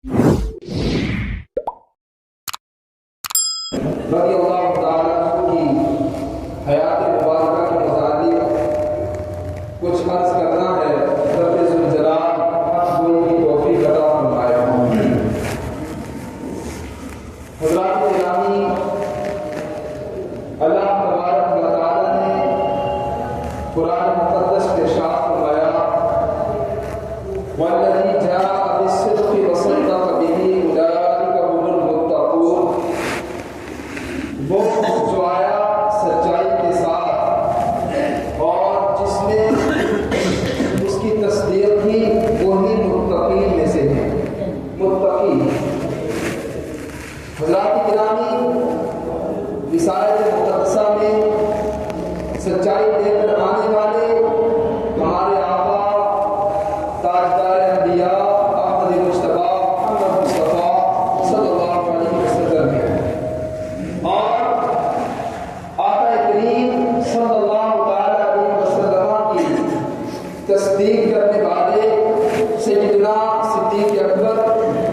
رضی اللہ تعالیٰ عنہ کی حیات مبارکہ کے متعلق کچھ عرض کرنا ہے۔ رب ذوالجلال حق بولنے کی توفیق عطا فرمائے۔ حضرات گرامی، اللہ تبارک و تعالیٰ نے قرآن مقدس کے ارشاد فرمایا، والذی جاء بالصدق وصدق به اولئک هم المتقون۔ وہ جو آیا سچائی کے ساتھ اور جس نے اس کی تصدیق کی، وہی متقین میں سے ہیں۔ متقی حضرات گرامی، رسالۃ مقدسہ میں سچائی لے کر آنے والے ہمارے آقا تاجدار انبیاء احمد مجتبیٰ محمد مصطفیٰ صلی اللہ علیہ وسلم ہیں، اور آقا کریم صلی اللہ تعالی علیہ وسلم کی تصدیق کرنے والے سیدنا صدیق اکبر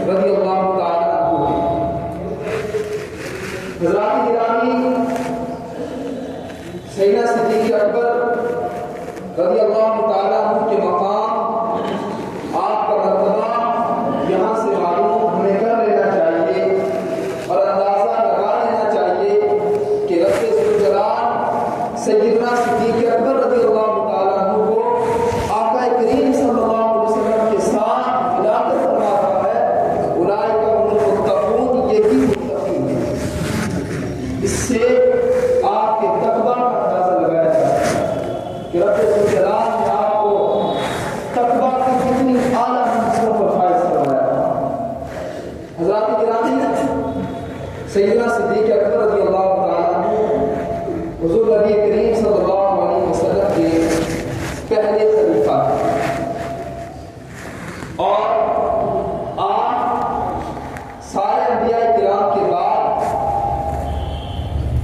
رضی اللہ تعالی عنہ ہیں۔ حضرات گرامی، سیدنا صدیق اکبر رضی اللہ تعالی عنہ کے مقام، آپ کا مرتبہ یہاں سے معلوم ہمیں کر لینا چاہیے اور اندازہ لگا لینا چاہیے کہ رب ذوالجلال سیدنا صدیق اکبر رضی اللہ تعالی عنہ کو آقا کریم صلی اللہ علیہ وسلم کے ساتھ علاقہ فرماتا ہے، اولئک هم المتقون، یہی متقین ہیں۔ اس سے آپ کے تقویٰ کا اندازہ لگایا جاتا ہے کہ رب ذوالجلال نے آپ کو تقویٰ کی کتنی اعلیٰ منزلوں پر فائز کروایا۔ حضرات گرامی، سیدنا صدیق اکبر رضی اللہ تعالیٰ عنہ حضور نبی کریم صلی اللہ علیہ وسلم کے پہلے خلیفہ ہیں، اور آپ سارے انبیاء کرام کے بعد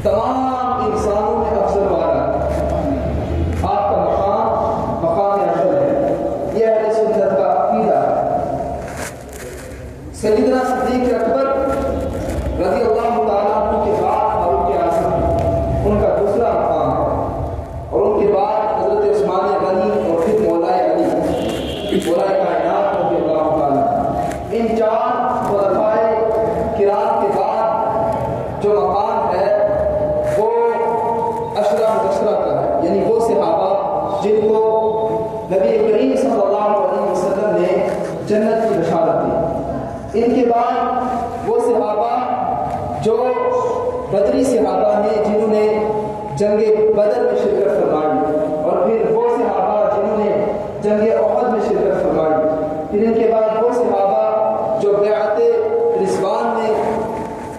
تمام انسانوں میں افضل والا ہے۔ آپ کا مقام افضل ہے، یہ اہل سنت کا عقیدہ ہے۔ سیدنا صدیق اکبر رضی اللہ تعالیٰ عنہ کے بعد فاروق اعظم ہیں، ان کا دوسرا مقام ہے، اور ان کے بعد حضرت عثمان غنی اور پھر مولا علی، مولا کائنات رضی اللہ تعالیٰ۔ ان چار خلفائے کرام کے بعد جو مقام ہے وہ عشرہ مبشرہ کا ہے، یعنی وہ صحابہ جن کو نبی کریم صلی اللہ علیہ وسلم نے جنت کی بشارت دی۔ ان کے بعد وہ صحابہ جو بدری صحابہ ہیں جنہوں نے جنگ بدر میں شرکت فرمائی، اور پھر وہ صحابہ جنہوں نے جنگ احد میں شرکت فرمائی، پھر ان کے بعد وہ صحابہ جو بیعت رضوان میں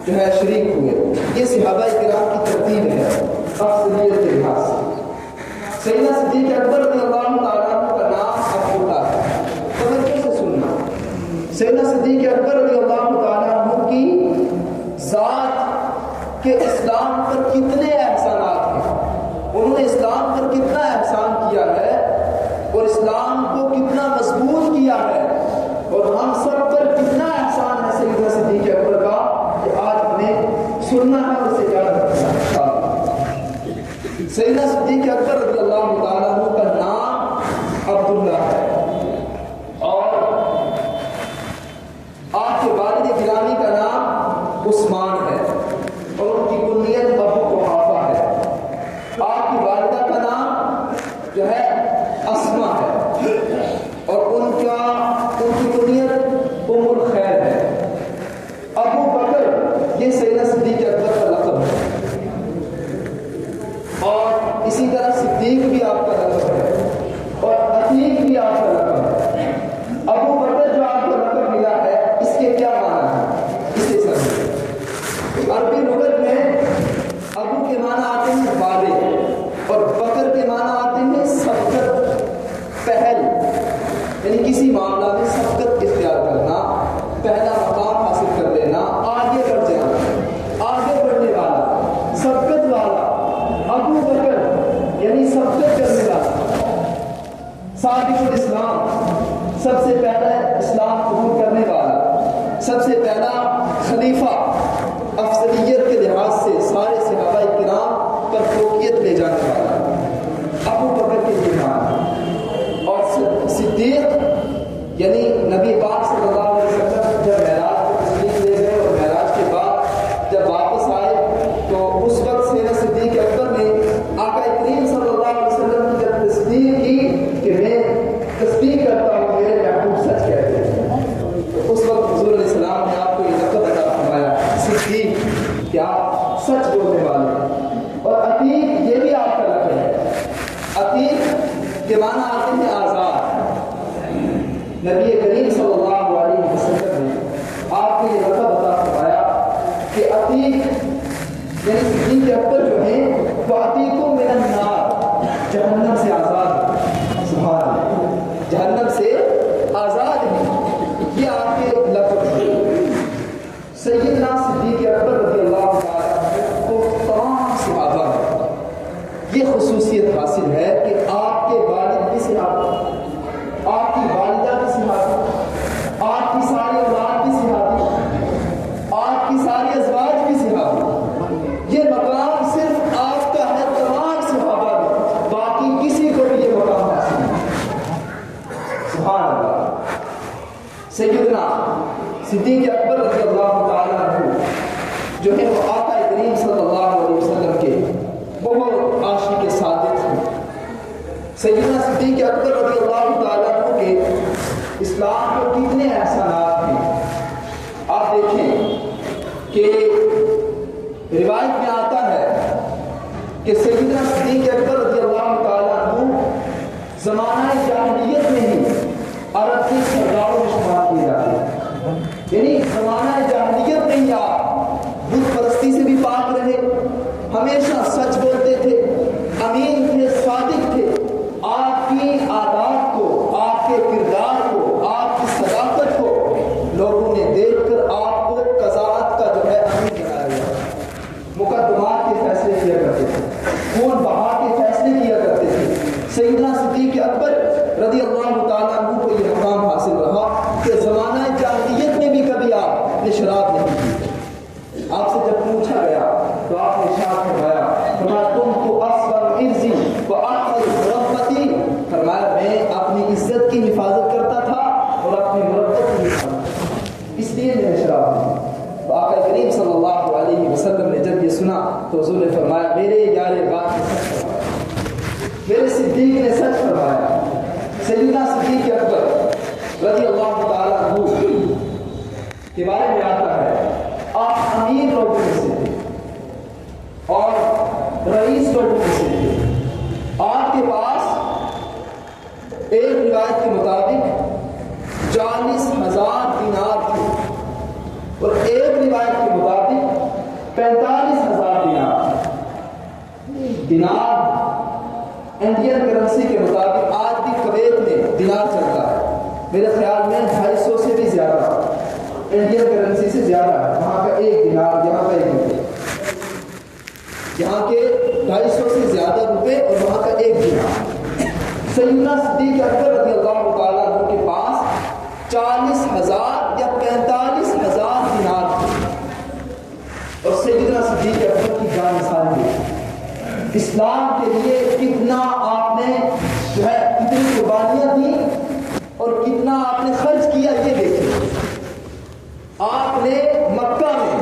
جو ہے شریک ہوئے۔ یہ صحابہ کرام کی ترتیب ہے افضلیت کے لحاظ سے۔ سیدنا صدیق اکبر رضی اللہ تعالیٰ عنہ کا نام اب ہوتا ہے، توجہ سے سننا۔ سیدنا صدیق اکبر رضی اللہ تعالیٰ عنہ کی ذات کے اسلام پر کتنے احسانات ہیں، انہوں نے اسلام پر کتنا احسان کیا ہے اور اسلام کو کتنا مضبوط کیا ہے، اور ہم سب پر کتنا احسان ہے سیدنا صدیق اکبر کا، کہ آج ہمیں سننا ہے اور اسے یاد رکھنا ہے۔ سیدنا صدیق اکبر رضی اللہ تعالیٰ عنہ کا نام عبداللہ ہے، اور آپ کے والد گرامی کا نام عثمان ہے، اور ان کی کنیت ابو قحافہ ہے۔ آپ کی والدہ کا نام جو ہے اسما ہے، اور ان کی کنیت ام الخیر ہے۔ ابو بکر یہ سیدنا صدیق اکبر کا لقب ہے، اور اسی طرح صدیق بھی آپ کا لقب ہے، اور عتیق بھی آپ کا لقب ہے۔ ابو بکر جو آپ کو لقب ملا ہے، اس کے کیا معنی ہے، اسے سمجھیں۔ عربی لغت میں ابو کے معنی آتے ہیں والد، اور بکر کے معنی آتے ہیں سبقت، پہل، یعنی کسی معاملہ میں سبقت اختیار کرنا، پہلا مقام حاصل کر لینا، آگے بڑھ جانا، آگے بڑھنے والا، سبقت والا۔ ابو بکر یعنی سبقت کرنے والا، سابق الاسلام، سب سے پہلے اسلام قبول کرنے والا۔ سب سے پہلا خلیفہ افضلیت کے لحاظ سے سارے صحابہ کرام پر فوقیت لے جانے والا ابو بکر کے ایمان، اور صدیق یعنی نبی پاک صلی اللہ علیہ وسلم جب معراج کو تشریف لے گئے اور معراج کے بعد جب واپس آئے تو اس وقت سیدنا صدیق اکبر نے آقا کریم صلی اللہ علیہ وسلم کی جب تصدیق کی کہ میں تصدیق کرتا ہوں میرے محبوب سچ کہتے ہیں، تو اس وقت حضور علیہ السلام نے آپ کو یہ لقب عطا فرمایا صدیق، کہ آپ سچ بولنے والے ہیں۔ اور عتیق یہ بھی آپ کا لقب ہے، عتیق کے معنی آتے ہیں آزاد۔ نبی کریم صلی اللہ علیہ وسلم نے آپ کو یہ لقب عطا فرمایا کہ عتیق یعنی صدیق اکبر جو ہیں وہ عتیقوں من النار، جہنم سے آزاد، سبحان اللہ، جہنم سے آزاد ہیں، یہ آپ کے لقب ہیں۔ سیدنا صدیق اکبر رضی اللہ تعالیٰ عنہ کو تمام صحابہ میں یہ خصوصیت حاصل ہے کہ آپ کے والد بھی صحابی، آپ کی والدہ بھی صحابی، آپ کی ساری اولاد بھی صحابی، آپ کی ساری ازواج بھی صحابی۔ یہ مقام صرف آپ کا ہے تمام صحابہ میں، باقی کسی کو بھی یہ مقام حاصل نہیں۔ سبحان اللہ۔ سیدنا صدیق اکبر رضی اللہ تعالیٰ عنہ جو ہے وہ آقا کریم صلی اللہ علیہ وسلم کے بہت عاشق صادق ہیں۔ سیدنا صدیق اکبر رضی اللہ تعالیٰ عنہ کے اسلام کو کتنے احسانات ہیں آپ دیکھیں کہ روایت میں آتا ہے کہ سیدنا صدیق اکبر رضی اللہ تعالیٰ عنہ زمانہ جاہلیت میں ہی عرب کے سرداروں میں شمار کیے جاتے ہیں، یعنی زمانہ جاہلیت میں ہی آپ بت پرستی سے بھی پاک رہے، ہمیشہ سچ بولتے تھے، امین تھے، صادق تھے، آپ کی عادات کو، آپ کے کردار کو، آپ کی صداقت کو لوگوں نے دیکھ کر آپ کو قضاءت کا جو ہے امین بنایا گیا، مقدمات کے فیصلے کیا کرتے تھے، خون بہا کے فیصلے کیا کرتے تھے۔ سیدنا صدیق اکبر رضی اللہ تعالیٰ عنہ کو یہ مقام حاصل رہا کہ زمانہ جاہلیت میں بھی کبھی آپ نے شراب نہیں کی۔ آپ سے جب پوچھا گیا تو آپ نے ارشاد فرمایا تم تو اصغر عرضی و احفظ مربتی، فرمایا میں اپنی عزت کی حفاظت کرتا تھا اور اپنی مربت کی حفاظت، اس لیے میں نے شراب نہیں۔ تو آقا کریم صلی اللہ علیہ وسلم نے جب یہ سنا تو حضور نے فرمایا میرے یار بات نے سچ فرمایا، میرے صدیق نے سچ فرمایا۔ سیدنا صدیق اکبر رضی اللہ تعالیٰ عنہ کے بارے میں آتا ہے آپ امیر لوگوں میں سے تھے اور رئیس لوگوں میں سے تھے۔ آپ کے پاس ایک روایت کے مطابق 40,000 دینار تھے اور ایک روایت کے مطابق 45,000 دینار۔ دینار انڈین کرنسی کے مطابق آج بھی کویت میں دینار چلتا ہے، میرے خیال میں 250 سے بھی زیادہ انڈین کرنسی سے زیادہ ہے، وہاں کا ایک دینار، یہاں کا ایک روپے، یہاں کے 250 سے زیادہ روپے اور وہاں کا ایک دینار۔ سیدنا صدیق اکبر رضی اللہ تعالیٰ عنہ کے پاس 40,000 یا 45,000 دینار تھے، اور سیدنا صدیق اکبر کی جان نثار ہوئی۔ اسلام کے لیے کتنا آپ نے جو ہے کتنی قربانیاں دی اور کتنا آپ نے خرچ کیا یہ دیکھیں۔ آپ نے مکہ میں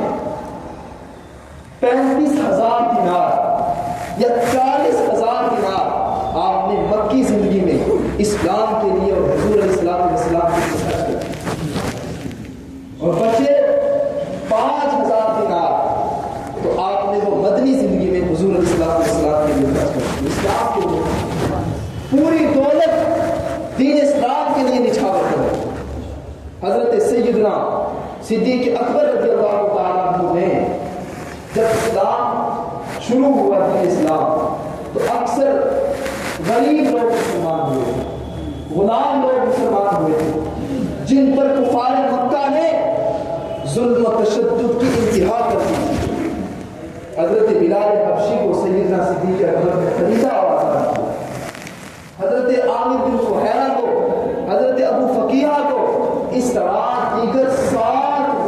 35,000 دینار یا 40,000 دینار آپ نے مکی زندگی میں اسلام کے لیے اور حضور علیہ السلام کے لیے خرچ کیا، اور بچے 5,000 دینار تو آپ نے وہ مدنی زندگی میں حضور علیہ السلام کے لیے خرچ کیا، اسلام کے لیے پوری دولت دین اسلام کے لیے نچھاور کر۔ حضرت سیدنا صدیق اکبر رضی اللہ تعالیٰ عنہ نے جب اسلام شروع ہوا دین اسلام تو اکثر غریب لوگ مسلمان ہوئے، غلام لوگ مسلمان ہوئے، جن پر کفار مکہ نے ظلم و تشدد کی انتہا کر دی۔ حضرت بلال حبشی کو سیدنا صدیق اکبر نے خریدا اور آزاد کیا، حضرت عامر بن فہیرہ کو، حضرت ابو فقیہ کو، اس طرح دیگر 7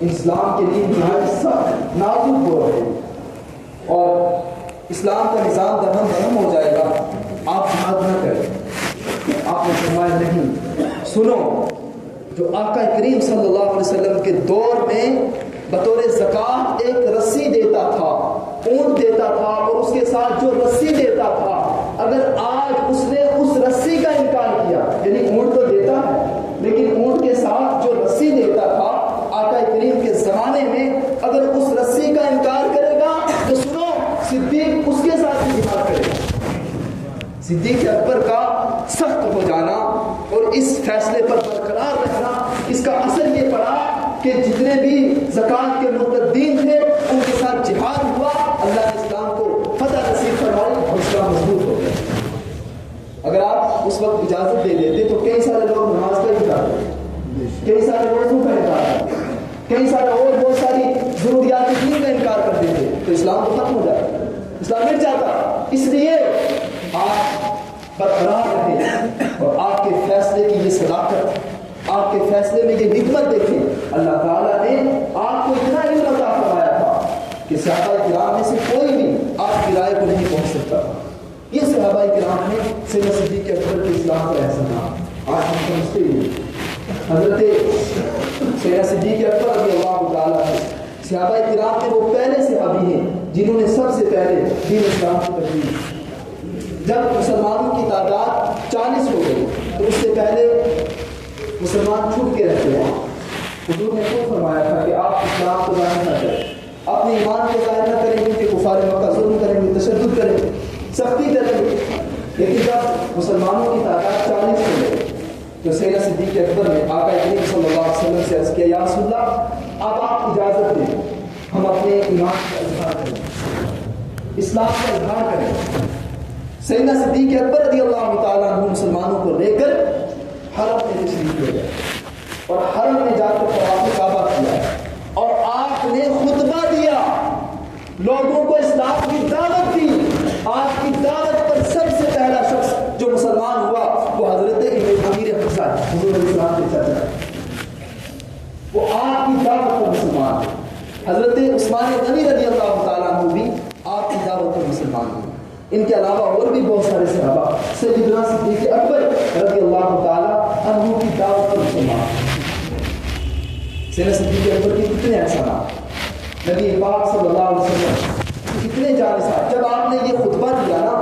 اسلام کے لیے نہایت سخت نازک دور ہے اور اسلام کا نظام درہم برہم ہو جائے گا، آپ جہاد نہ کریں۔ آپ نے فرمایا نہیں، سنو، جو آقا کریم صلی اللہ علیہ وسلم کے دور میں بطور زکوٰۃ ایک رسی دیتا تھا، اونٹ دیتا تھا، اور اس کے ساتھ جو رسی دیتا تھا، اگر آج اس نے اس رسی کا انکار کیا، یعنی اونٹ تو دیتا ہے لیکن اونٹ کے ساتھ جو رسی دیتا تھا آقا کریم کے زمانے میں، اگر اس رسی کا انکار کرے گا تو سنو، صدیق اس کے ساتھ بھی جہاد کرے گا۔ صدیق اکبر کا سخت ہو جانا اور اس فیصلے پر برقرار رہنا، اس کا اثر یہ پڑا کہ جتنے بھی زکوٰۃ کے مرتدین تھے ان کے ساتھ جہاد ہوا، اللہ نے اسلام کو فتح نصیب فرمائی اور اسلام مضبوط ہو گیا۔ اگر آپ اس وقت اجازت دے دیتے تو کئی سارے لوگ نماز کا انکار کرتے، کئی سارے روزوں کا انکار کرتے، کئی سارے اور بہت ساری ضروریات دین کا انکار کر دیتے، تو اسلام تو ختم ہو جاتا، اسلام مٹ جاتا۔ اس لیے آپ برقرار رہیں اور آپ کے فیصلے کی یہ صداقت، آپ کے فیصلے میں یہ حکمت دیکھیں۔ اللہ تعالیٰ نے آپ کو اتنا علم عطا فرمایا تھا کہ صحابہ کرام میں سے کوئی بھی آپ کی رائے کو نہیں پہنچ سکتا۔ یہ صحابہ کرام نے سیدنا صدیق اکبر کے اسلام کا احسان آج ہم سمجھتے ہیں۔ حضرت سیدنا صدیق اکبر رضی اللہ تعالیٰ صحابہ کرام کے وہ پہلے صحابی ہیں جنہوں نے سب سے پہلے دین اسلام کی تبلیغ کی۔ جب مسلمانوں کی تعداد 40 ہو گئی تو اس سے پہلے مسلمان چھپ کے رہتے ہیں۔ حضور نے خود فرمایا تھا کہ آپ اسلام کو ظاہر نہ کریں، اپنے ایمان کو ظاہر نہ کریں، کیونکہ کفار مکہ ظلم کریں گے، تشدد کریں گے، سختی کریں گے۔ لیکن جب مسلمانوں کی تعداد 40 ہو گئی تو سیدنا صدیق اکبر نے آقا کریم صلی اللہ علیہ وسلم سے عرض کیا، یا رسول اللہ، اب آپ اجازت دیں ہم اپنے ایمان کا اظہار کریں، اسلام کا اظہار کریں۔ سیدنا صدیق اکبر رضی اللہ تعالیٰ عنہ مسلمانوں کو لے کر حرم میں تشریف لے گئے اور حرم میں جا کر طواف کعبہ کیا اور آپ نے خطبہ دیا، لوگوں کو اسلام کی دعوت دی۔ آپ کی دعوت پر سب سے پہلا شخص جو مسلمان ہوا وہ حضرت امیر حمزہ حضور علیہ السلام کے چچا، وہ آپ کی دعوت پر مسلمان ہوئے۔ حضرت عثمان غنی رضی اللہ تعالیٰ عنہ بھی آپ کی دعوت پر مسلمان ہوئے۔ ان کے علاوہ اور بھی بہت سارے صحابہ سیدنا صدیق اکبر رضی اللہ تعالیٰ عنہ کی دعوت پر مسلمان ہوئے۔ سیدنا صدیق اکبر کے کتنے احسانات، نبی پاک صلی اللہ علیہ وسلم کتنے جانسار۔ جب آپ نے یہ خطبہ دیا نا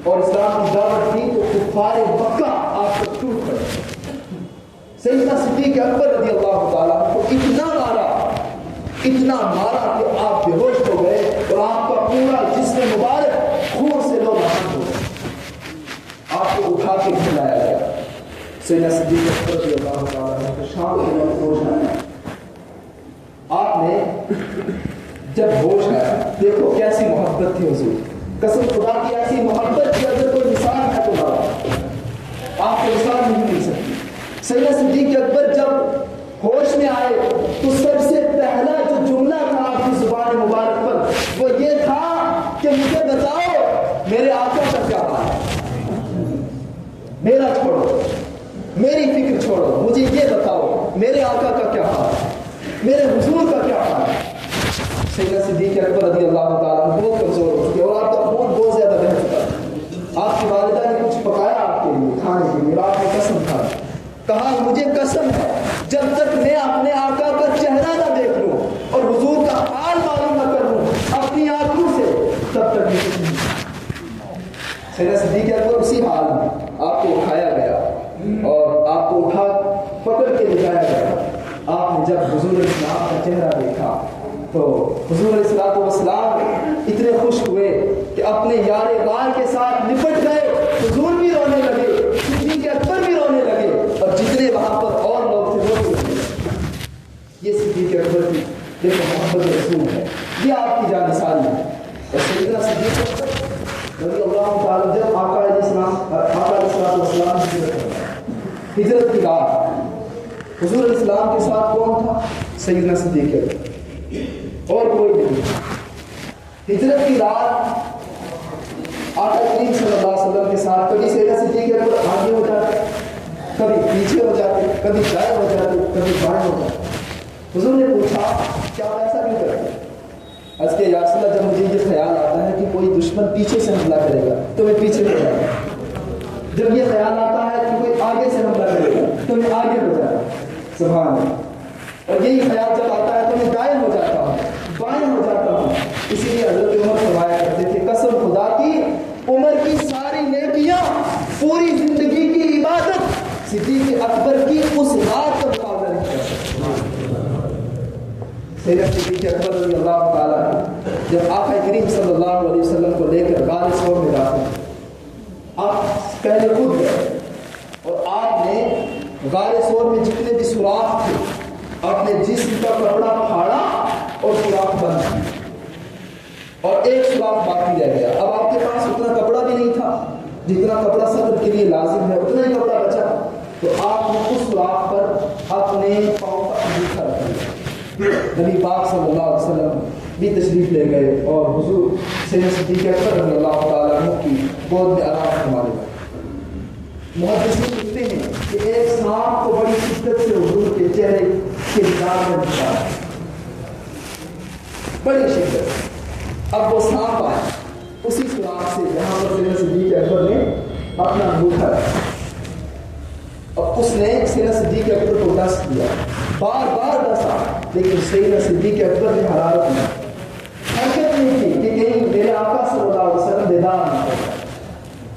اور اسلام کی دعوت دی تو کفار مکہ آپ کو ٹوٹ پڑے۔ سیدنا صدیق اکبر رضی اللہ تعالیٰ کو اتنا مارا کہ آپ بے ہوش ہو گئے اور آپ کا پورا جسم مبارک خون سے لہو ہو گئے۔ آپ کو اٹھا کے کھلایا گیا۔ سیدنا صدیق اکبر رضی اللہ تعالیٰ شام کے وقت ہوش آیا۔ آپ نے جب ہوش آیا، دیکھو کیسی محبت تھی حضور، قسم خدا کی ایسی محبت کی اگر کوئی مثال ہے تو آپ کو مثال نہیں مل سکتی۔ سیدنا صدیق اکبر جب ہوش میں آئے تو سب سے پہلا جو جملہ تھا آپ کی زبان مبارک پر وہ یہ تھا کہ مجھے بتاؤ میرے آقا کا کیا حال ہے، میرا چھوڑو، میری فکر چھوڑو، مجھے یہ بتاؤ میرے آقا کا کیا حال ہے، میرے حضور کا کیا حال ہے۔ سیدنا صدیق اکبر رضی اللہ تعالیٰ بہت کمزور ہو چکے اور آپ کا خون بہت زیادہ بہہ چکا۔ آپ کی والدہ نے کچھ پکایا آپ کے لیے کھانے کے لیے، آپ نے قسم کھائی، کہا مجھے قسم ہے جب تک میں اپنے آقا کا چہرہ نہ دیکھ لوں اور حضور کا حال معلوم نہ کر لوں اپنی آنکھوں سے، تب تک نہیں۔ سیدنا صدیق اکبر اسی حال میں آپ کو اٹھایا گیا اور آپ کو اٹھا پکڑ کے لے جایا گیا۔ آپ نے جب حضور اسلام کا چہرہ دیکھا تو حضور علیہ السلام اتنے خوش ہوئے کہ اپنے یار غار کے ساتھ لپٹ گئے۔ حضور بھی رونے لگے، صدیق اکبر بھی رونے لگے اور جتنے وہاں پر اور لوگ تھے وہ بھی رونے لگے۔ یہ صدیق اکبر کی دیکھو محبت رسول ہے، یہ آپ کی جانساری ہے۔ اور سیدنا صدیق اکبر رضی اللہ تعالیٰ جب آقا علیہ السلام ہجرت کی رات حضور علیہ السلام کے ساتھ کون تھا؟ سیدنا صدیق اکبر اور کوئی نہیں۔ ہجرت کی رات آقا کریم صلی اللہ علیہ وسلم کے ساتھ کبھی سیدنا صدیق اکبر آگے ہو جاتے، کبھی پیچھے ہو جاتے، کبھی دائیں ہو جاتے، کبھی بائیں ہو جاتے۔ حضور نے پوچھا کیا آپ ایسا کیوں کرتے؟ عرض کہ یا رسول اللہ جب مجھے یہ خیال آتا ہے کہ کوئی دشمن پیچھے سے حملہ کرے گا تو میں پیچھے ہو جاؤں گا، جب یہ خیال آتا ہے کہ کوئی آگے سے حملہ کرے گا تو میں آگے ہو جاتا ہوں، سبحان اللہ، اور یہی خیال جب آتا ہے تو میں دائیں ہو جاتا ہوں، بائیں ہو جاتا ہوں۔ اسی لیے حضرت عمر فرمایا کرتے تھے قسم خدا کی عمر کی ساری نیکیاں، پوری زندگی کی عبادت صدیق اکبر کی اس رات کا مقابلہ نہیں کر سکتی۔ سیدنا صدیق اکبر رضی اللہ تعالیٰ عنہ جب آقا کریم صلی اللہ علیہ وسلم کو لے کر غار ثور میں داخل، آپ پہلے خود گئے اور آپ نے غار ثور میں جتنے بھی سوراخ تھے اپنے جسم کا کپڑا پھاڑا اور سوراخ بند کیا، اور ایک سوراخ باقی رہ گیا۔ اب آپ کے پاس اتنا کپڑا بھی نہیں تھا جتنا کپڑا صدر کے لیے لازم ہے، اتنا ہی کپڑا بچا، تو آپ نے اس سوراخ پر اپنے پاؤں کا انگوٹھا رکھ دیا۔ نبی پاک صلی اللہ علیہ وسلم بھی تشریف لے گئے اور حضور سیدنا صدیق اکبر رضی اللہ تعالیٰ عنہ کی گود میں آرام فرما لے گئے۔ محدثین لکھتے ہیں کہ ایک سانپ کو بڑی شدت سے حضور کے چہرے کے نظام میں نکالا، بڑی شدت۔ اب وہ سانپ آئے اسی سوراخ سے جہاں پر سیدنا صدیق اکبر نے اپنا انگوٹھا رکھا، اور اس نے سیدنا صدیق اکبر کو ڈس دیا، بار بار ڈسا، لیکن سیدنا صدیق اکبر نے حرارت میں حرکت نہیں کی کہ کہیں میرے آقا صلی اللہ علیہ وسلم بیدار نہ ہو جائے،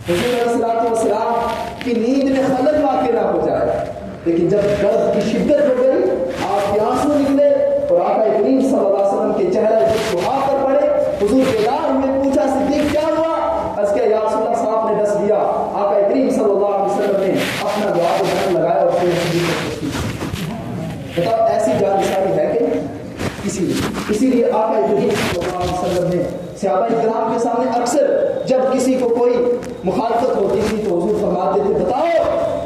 حضور علیہ السلام کی نیند میں خلل واقع نہ ہو جائے۔ لیکن جب درد کی شدت ہو گئی، آپ کے آنسو نکلے اور آقا کریم صلی اللہ علیہ وسلم کے چہرے سہا پر پڑے، حضور بیدار ہوئے، پوچھا صدیق کیا ہوا؟ عرض کیا یا رسول اللہ صاحب نے ڈس دیا۔ آقا کریم صلی اللہ علیہ وسلم نے اپنا دعا کو دھن لگایا اور پھر صدیق کو بتاؤ ایسی جان نثاری ہے کہ اسی لیے آقا کریم صلی اللہ علیہ وسلم نے صحابہ کرام کے سامنے اکثر جب کسی کو کوئی مخالفت ہوتی تھی تو حضور فرماتے تھے بتاؤ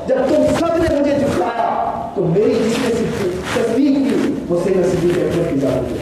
جب تم سب نے مجھے جھٹلایا تو میری جس نے تصدیق کی وہ سیدنا صدیق اکبر کی ذات ہے۔